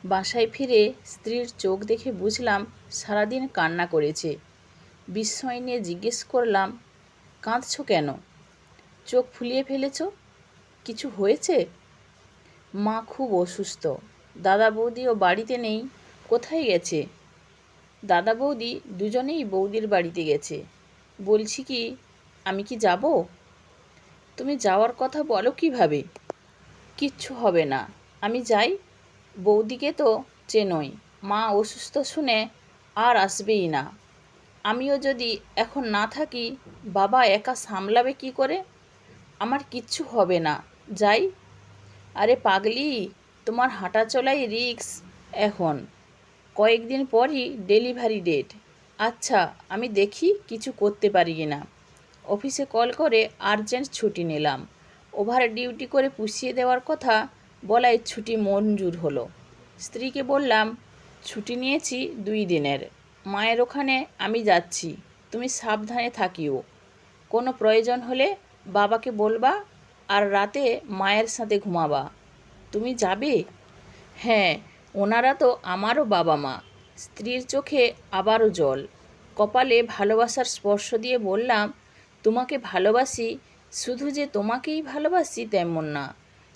বাসায় ফিরে স্ত্রীর চোখ দেখে বুঝলাম সারাদিন কান্না করেছে। বিস্ময় নিয়ে জিজ্ঞেস করলাম, কাঁদছো কেন? চোখ ফুলিয়ে ফেলেছ, কিছু হয়েছে? মা খুব অসুস্থ, দাদা বৌদিও বাড়িতে নেই। কোথায় গেছে? দাদা বৌদি দুজনেই বৌদির বাড়িতে গেছে। বলছি কি, আমি কি যাব? তুমি যাওয়ার কথা বলো কিভাবে? কিচ্ছু হবে না, আমি যাই। বৌদিকে তো চেনোই, মা অসুস্থ শুনে আর আসবেই না। আমিও যদি এখন না থাকি, বাবা একা সামলাবে কি করে? আমার কিচ্ছু হবে না, যাই। আরে পাগলি, তোমার হাঁটা চলাই রিস্ক এখন। কয়েকদিন পরই ডেলিভারি ডেট। আচ্ছা, আমি দেখি কিছু করতে পারি কি না। অফিসে কল করে আর্জেন্ট ছুটি নিলাম। ওভার ডিউটি করে পুষিয়ে দেওয়ার কথা বলায় ছুটি মঞ্জুর হলো। স্ত্রীকে বললাম, ছুটি নিয়েছি 2 দিনের। মায়ের ওখানে আমি যাচ্ছি, তুমি সাবধানে থাকিও। কোনো প্রয়োজন হলে বাবাকে বলবা, আর রাতে মায়ের সাথে ঘুমাবা। তুমি যাবে? হ্যাঁ, ওনারা তো আমারও বাবা মা। স্ত্রীর চোখে আবারও জল। কপালে ভালোবাসার স্পর্শ দিয়ে বললাম, তোমাকে ভালোবাসি, শুধু যে তোমাকেই ভালোবাসি তেমন না।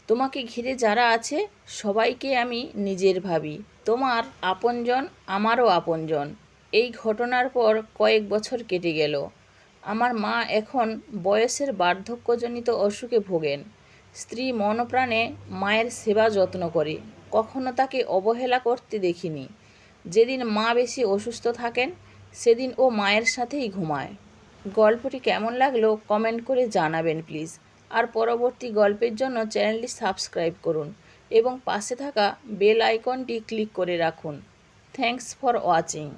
তোমাকে ঘিরে যারা আছে সবাইকে আমি নিজের ভাবি। তোমার আপনজন আমারও আপনজন। এই ঘটনার পর কয়েক বছর কেটে গেল। আমার মা এখন বয়সের বার্ধক্যজনিত অসুখে ভোগেন। স্ত্রী মনপ্রাণে মায়ের সেবা যত্ন করে, কখনো তাকে অবহেলা করতে দেখিনি। যেদিন মা বেশি অসুস্থ থাকেন সেদিন ও মায়ের সাথেই ঘুমায়। গল্পটি কেমন লাগলো কমেন্ট করে জানাবেন প্লিজ। আর পরবর্তী গল্পের জন্য চ্যানেলটি সাবস্ক্রাইব করুন এবং পাশে থাকা বেল আইকনটি ক্লিক করে রাখুন। Thanks for watching.